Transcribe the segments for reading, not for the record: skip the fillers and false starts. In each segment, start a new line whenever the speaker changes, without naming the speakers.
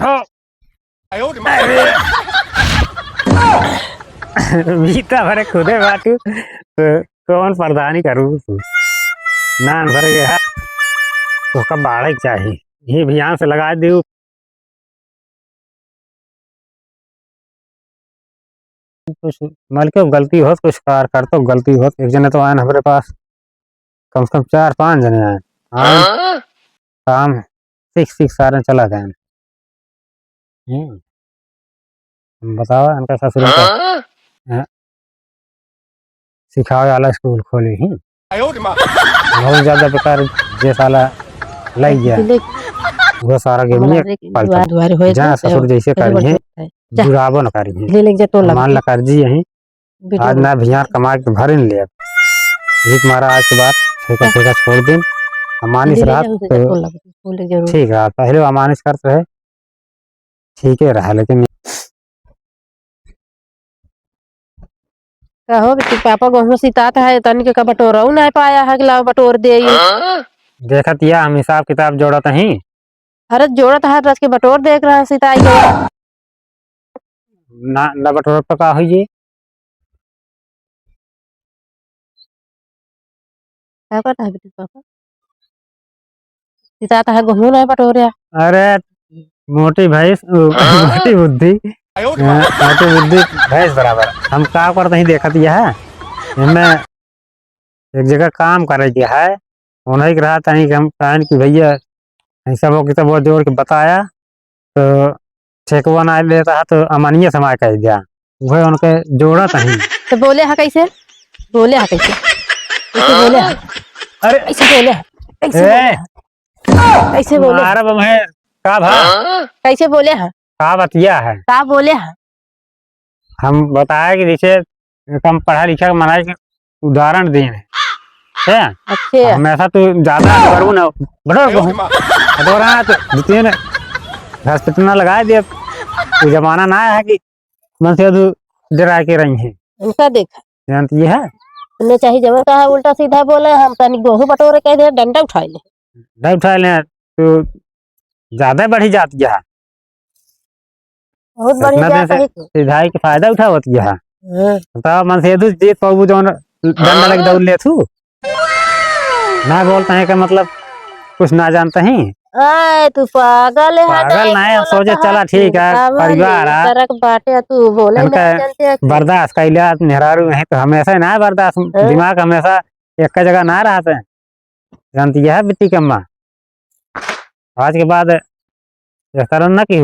हाँ। बीता भरे खुदे बाटू तो कौन प्रधानी करू तू ना भर गया तो कब बाढ़ चाहिए ये भी यहाँ से लगा दू कुछ मल के गलती हो कुछ कार कर तो गलती हो एक जने तो आए हमारे पास कम से कम 4-5 जने आए हाँ काम सीख सारे चला गए बताओ इनका ससुर का सिखावे वाला स्कूल खोली ही बहुत ज्यादा बेकार जे साला लग गया वो सारा गेम में जहाँ ससुर जैसे करिए जुड़ावो न करिए मान ला कर जी यही आज ना भियार कमा के भर न ले भीख मारा आज के बाद ठेका ठेका छोड़ दिन अमानिश रहा तो ठीक रहा पहले अमानिश करते रहे ठीक है रहा लेकिन
कहो कि पापा गहूं सितात है तन के बटोरा नहीं पाया है कि बटोर दे
देखत या हम हिसाब किताब जोड़त ही
अरे जोड़त है रच के बटोर देख रहा है सिताई
ना बटोर तो का हुई
क्या करता है पापा सितात है गहूं नहीं बटोरिया
अरे मोटी भैंस मोटी बुद्धि मोटी बुद्धि भैंस बराबर हम का करते ही देखत यह हमें एक जगह काम करे के है उन्हीं के रहा तनी हम कहन कि भैया ऐसा वो किताब वो जोड़ के बताया तो ठेकवा ना लेता है तो अमानिय समाज कह दिया वह उनके जोड़ा नहीं
तो बोले है कैसे बोले है कैसे बोले है
अरे
ऐसे बोले है कैसे बोले
अरे मैं का भा
कैसे बोले है
का बतिया है
का बोले है
हम बताया कि जैसे कम पढ़ा लिखा मना के उदाहरण दें है
अच्छे
हमेशा तो ज्यादा करूँ ना बटोर तो तीन हॉस्पिटल ना लगा दिया तो जमाना ना है कि मन से डरा के रही है
उनका देखा
जानती है
उन्हें चाहिए जब कहा उल्टा सीधा बोले हम तनी गेहूं बटोरे कह दे डंडा उठा ले
नहीं उठा ले तो ज्यादा बढ़ी जाती है
बहुत बढ़िया जाता है
सीधाई के फायदा उठावती है बताओ मन से जीत पाऊ जो डंडा लग दौड़ ले थू ना बोलते हैं कि मतलब कुछ ना जानते ही
तू पागल है
पागल नहीं सोचे चला ठीक है परिवार
बाटे तू बोले
बर्दाश्त कैलिया नेहरू है तो हमेशा ना बर्दाश्त दिमाग हमेशा एक जगह ना रहते जानती है बिट्टी कम्मा आज के बाद करन ना की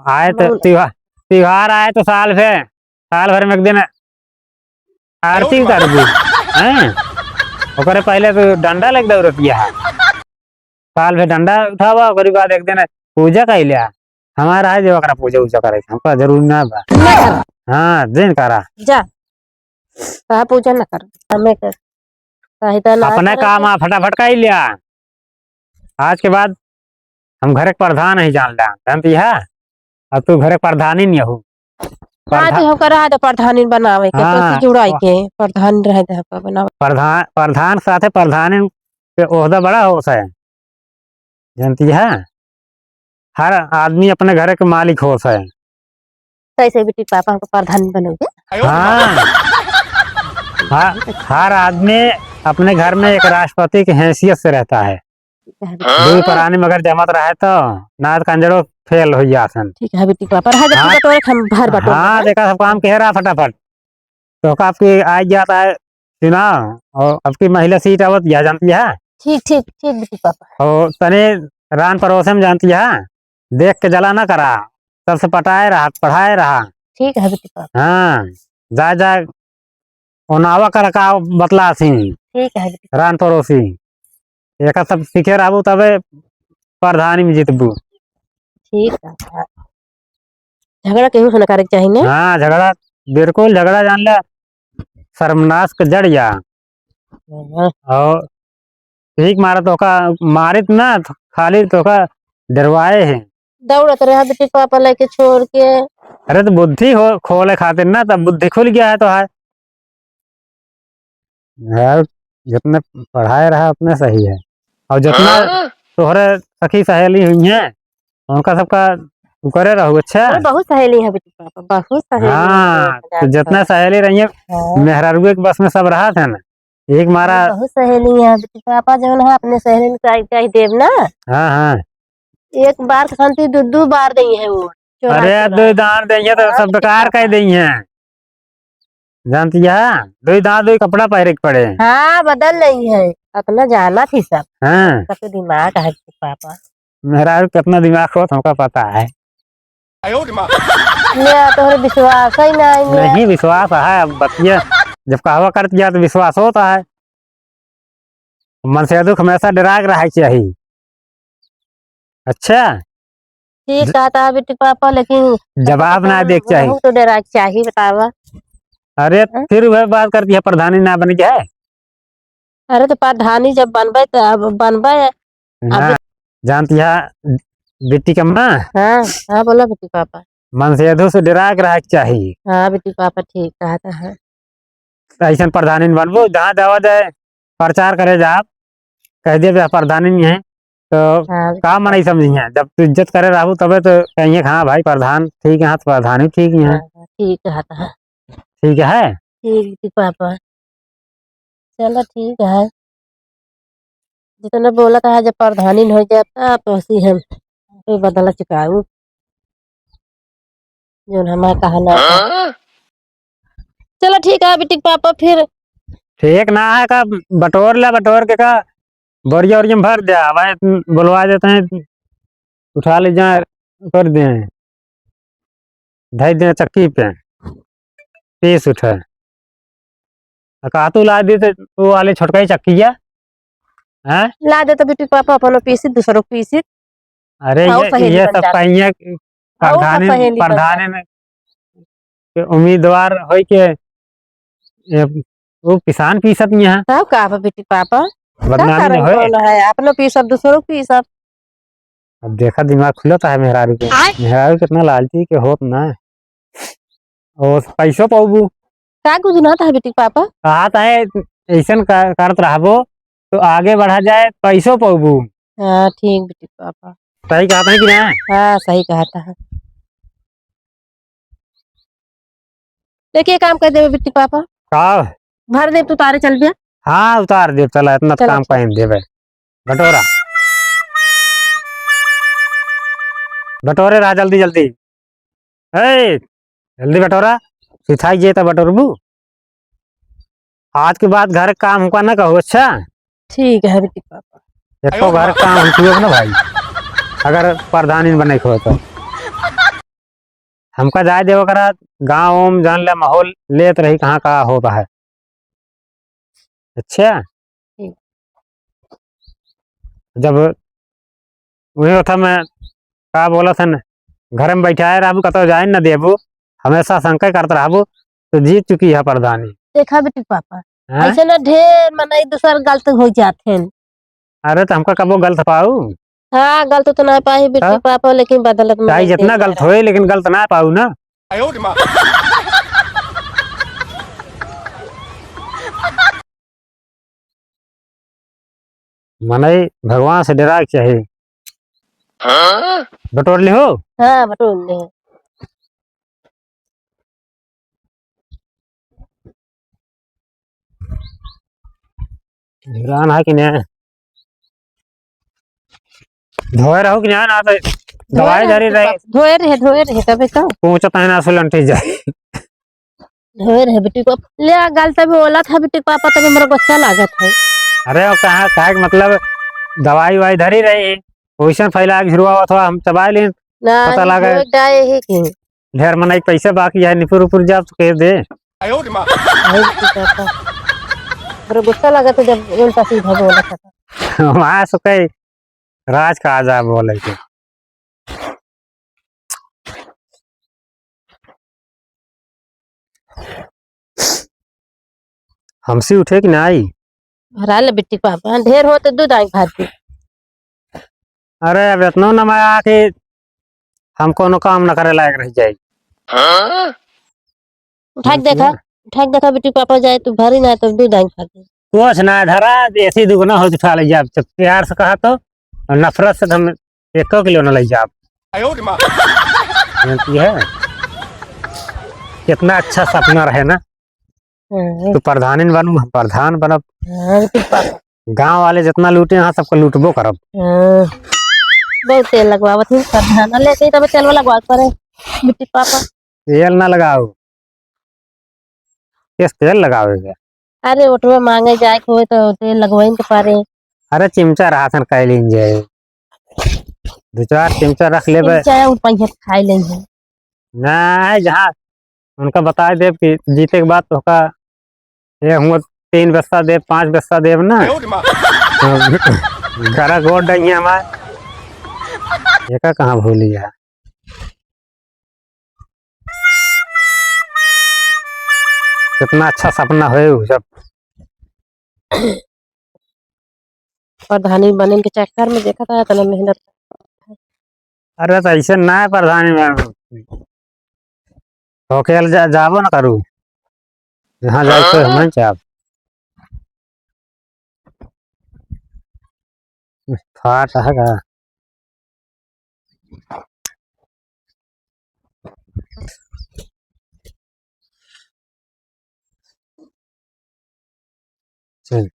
आए तो त्योहार आए तो साल भर में एक दिन आरती कर दी है पहले तो डंडा लग दौड़तिया साल भर डंडा उठावा बाद एक दिन पूजा कर लिया हमारा है जो पूजा उजा करे हमका जरूर ना बा हाँ दिन करा
जा पूजा ना कर हमें कर
अपने काम फटाफट कर लिया आज के बाद हम घर के प्रधान ही जान लिया जानती है अब तू घर प्रधानी नहीं हो
प्रधानी बनावे के
हाँ,
जुड़ाई के प्रधान रहे
प्रधान साथे प्रधानी के ओहदा बड़ा होता है जानती है हर आदमी अपने घर के मालिक होता है
कैसे बेटी पापा को प्रधान बनोगे
हाँ हर आदमी अपने घर में एक राष्ट्रपति की हैसियत से रहता है दूर परानी मगर जमत रहे तो ना कंजरो फेल हो जासन
ठीक है बेटी पापा हाँ
देखा सब काम कह रहा फटाफट तो आपकी आज जाता है चुनाव और आपकी महिला सीट आवत यह जानती है
ठीक ठीक ठीक बेटी पापा
और तने रान पड़ोस में जानती है देख के जला ना करा सबसे पढ़ाए रहा
ठीक है बेटी पापा
हाँ जा उनावा कर का बतला सिंह
ठीक है
रान पड़ोसी एक सब सीखे रहू तबे प्रधानी में जीतबू
ठीक है झगड़ा केहू से न करे चाहिए
हाँ झगड़ा बिल्कुल झगड़ा जान ले शर्मनाश के जड़ जा और ठीक मारा तो का मारित ना खाली तो का डरवाए हैं
दौड़त रहा बेटी पापा लेके छोड़ के
अरे तो बुद्धि हो खोले खातिर ना तब बुद्धि खुल गया है तो है यार जितने पढ़ाए रहा उतने सही है और जितना तोहरे सखी सहेली हुई है उनका सबका तू करे रहू अच्छा।
अरे बहुत सहेली है बेटी पापा, बहुत सहेली
हाँ
है।
तो जितना सहेली रही है
हाँ,
मेहरारूए के बस में सब रहा था ना। एक मारा।
बहुत सहेली है बेटी पापा, जो है अपने सहेली में चाहिए देव ना।
हाँ हाँ।
एक बार के शांति दो बार दी है वो। चुरा
अरे
चुरा।
दो दांत देंगे तो
हाँ
सब
बेटी
बेकार कह
पापा।
दी है। जानती है दो दांत दो कपड़ा पहरे के पड़े।
हाँ बदल रही है, अपना जाना थी सब।
हाँ
सबके दिमाग है बेटी पापा।
मेहरारू कितना दिमाग हो तुमको पता है।
मैं तो विश्वास ही नहीं मैं।
नहीं विश्वास है अब बतिया जब कहवा कर दिया तो विश्वास होता है। मन से दुख हमेशा डरा के रहा चाहिए। अच्छा
ठीक कहता है बेटी पापा, लेकिन
जवाब ना देख चाहिए।
तो डरा के चाहिए बतावा।
अरे
हाँ?
फिर वह बात करती है प्रधानी ना बन गया है
अरे तो प्रधानी जब बनबे तो अब बनबे।
ना। जानती है बेटी का माँ
हाँ हाँ बोलो बेटी पापा।
मन से अधो से डरा के रहा चाहिए।
हाँ बेटी पापा ठीक कहता है।
ऐसा प्रधानी नहीं बनबो जहाँ जावा जाए प्रचार करे जा आप कह दिए बे प्रधानी नहीं है तो
हाँ
का मन नहीं समझी है। जब तू इज्जत करे रहू तबे तो कहिए हाँ भाई प्रधान ठीक है। हाँ तो प्रधान ही ठीक है।
हाँ, ठीक कहता है।
ठीक है।
ठीक बेटी पापा। चलो ठीक है, जितना बोला था जब प्रधानी हो जाता तो उसी हम कोई बदला चुकाऊ जो हमारा कहना था। चलो ठीक है बेटी पापा फिर।
ठीक ना है का बटोर ला बटोर के का बोरिया वोरिया में भर दिया भाई बुलवा देते हैं उठा ले जाए कर दे धै दे चक्की पे पीस उठे कातू ला दी तो वो वाले छोटका ही चक्की है।
ला दे तो बेटी पापा अपन पीसी दूसरों को पीसी।
अरे
आओ सहेली
ये
बन
सब
जाती।
कहिए
आओ
प्रधानी
सहेली बन
प्रधानी में के उम्मीदवार हो के वो किसान पीसत नहीं है
तब का बेटी पापा क्या
बदनामी
कारण
न होए।
कौन है, अपनो पीसब दूसरों को पीसब।
अब देखा दिमाग खुलता है मेहरारू के। मेहरारू कितना लालची के होत ना और पैसों पाऊ
का कुछ ना था बेटी पापा।
कहा है ऐसा करत रहबो तो आगे बढ़ा जाए पैसों पाऊ।
हाँ ठीक बेटी पापा।
सही कहता है कि ना।
हाँ सही कहता है। देखिए काम कर दे बेटी पापा,
का
भर दे तू तारे चल गया।
हाँ उतार दे चला इतना तो
चलो
काम
ठीक।
कहीं देवे बटोरा बटोरे रहा जल्दी जल्दी ए जल्दी बटोरा सिखाई जे तो बटोरबू आज के बाद घर का काम हुआ ना कहो। अच्छा
ठीक है बेटी पापा।
एको घर का काम हुआ ना भाई अगर प्रधानी बने को तो हमका जाए देव करा गाँव ओम जान ले माहौल लेत रही कहाँ कहाँ होता है। अच्छा जब वही था मैं का बोला था न घर में बैठाए रहबू कतो जाए न देबू हमेशा शंका करते रहबू तो जीत चुकी है प्रधानी।
देखा बेटी पापा
हैं?
ऐसे ना ढेर मना दूसर गलत हो जाते हैं।
अरे तो हमका कबो गलत पाऊ
हाँ गलत तो ना पाही बेटी
हाँ?
पापा, लेकिन बदलत में
चाहे
नहीं
जितना
देता
गलत
रहा।
होए लेकिन गलत ना पाऊ ना। मने भगवान से डरा के चाहिए। बटोर ले हो
हाँ बटोर ले।
हैरान है कि नहीं धोए रहो कि नहीं ना तो दवाई धरी रही
धोए रहे तबे तो
पहुंचता है ना सुलंटी जाए।
धोए रहे बेटी को ले गलत भी बोला था बेटी पापा, तभी मेरा गुस्सा लागत है।
अरे वो कहा कहा मतलब दवाई वाई धरी रही पोजिशन फैला के गिरवा अथवा हम चबा ले
ना
पता लगा
डाए ही कि
ढेर मना पैसे बाकी है निपुर उपुर जाब तो कह दे।
मेरा गुस्सा लगा तो जब उल्टा सीधा बोला था।
वहां से कई राज का आजा बोले के हमसे उठे कि नहीं।
भरा ले बेटी पापा, ढेर हो तो दूध आई भाती।
अरे अब इतना न मैं आके हम कोनो काम न करे लायक रह जाए।
उठा के देखा बेटी पापा जाए तो भरी ना तो दूध आई भाती।
कुछ ना धरा ऐसी दुगना हो उठा ले जाब प्यार से कहा तो नफरत से हम 1 किलो न ले जाब। जानती है कितना अच्छा सपना रहे ना,
हाँ,
तो प्रधानी बनू, प्रधान बनब,
हाँ, बिट्टी पापा।
गांव वाले जितना लूटे यहाँ सबको लूटबो करब।
हाँ, बहुत तेल लगवावत हूँ प्रधान लेके तब तेल लगवा करे बिट्टी पापा।
तेल ना लगाओ, किस तेल लगाओगे?
अरे ओटवा मांगे जाए के होए तो तेल लगवाइन के पारे।
अरे चिमचा राशन कह लीजिए, 2-4 चिमचा रख लेबे
चाय उठ पाई खाई लेंगे।
ना। जहाँ उनका बता दे कि जीते के बाद तो का ये हम 3 बस्ता देव 5 बस्ता देव ना, घर गोड़ डही हमारे ये का कहाँ भूली है। कितना अच्छा सपना है वो सब।
प्रधानी बने के चक्कर में देखा था इतना मेहनत।
अरे तो ऐसे ना है प्रधानी में होके जाबो ना करू, जहाँ जाए तो हमें चाप फाट है का। चल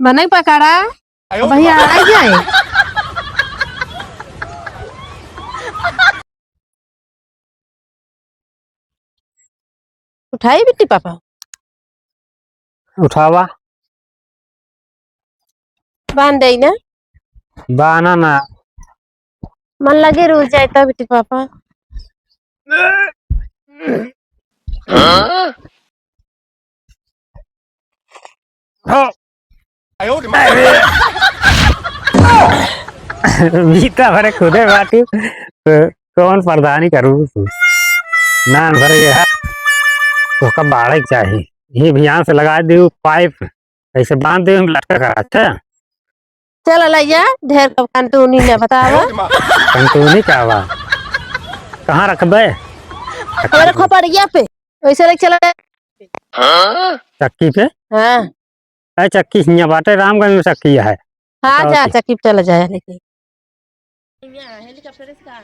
बने पकाड़ा भैया आ जाए। उठाई बिट्टी पापा
उठावा
बांध दे ना
बाना ना।
मन लगे रुक जाए तो बिट्टी पापा।
हो बीता भरे खुदे बाटी तो कौन प्रधानी करू तू नान भरे है तो कब बाढ़ चाहिए। ये भी यहाँ से लगा दे पाइप, ऐसे बांध दे लटका कर। अच्छा
चल लैया ढेर कब कंटूनी ने बतावा
कंटूनी क्या हुआ, कहाँ रखबे?
हमारे खोपड़िया पे वैसे लेके चला।
चक्की पे?
हाँ
अरे चक्की यहाँ बाटे रामगंज में चक्की है।
हाँ जा चक्की पे चला जाए लेके हेलीकॉप्टर इसका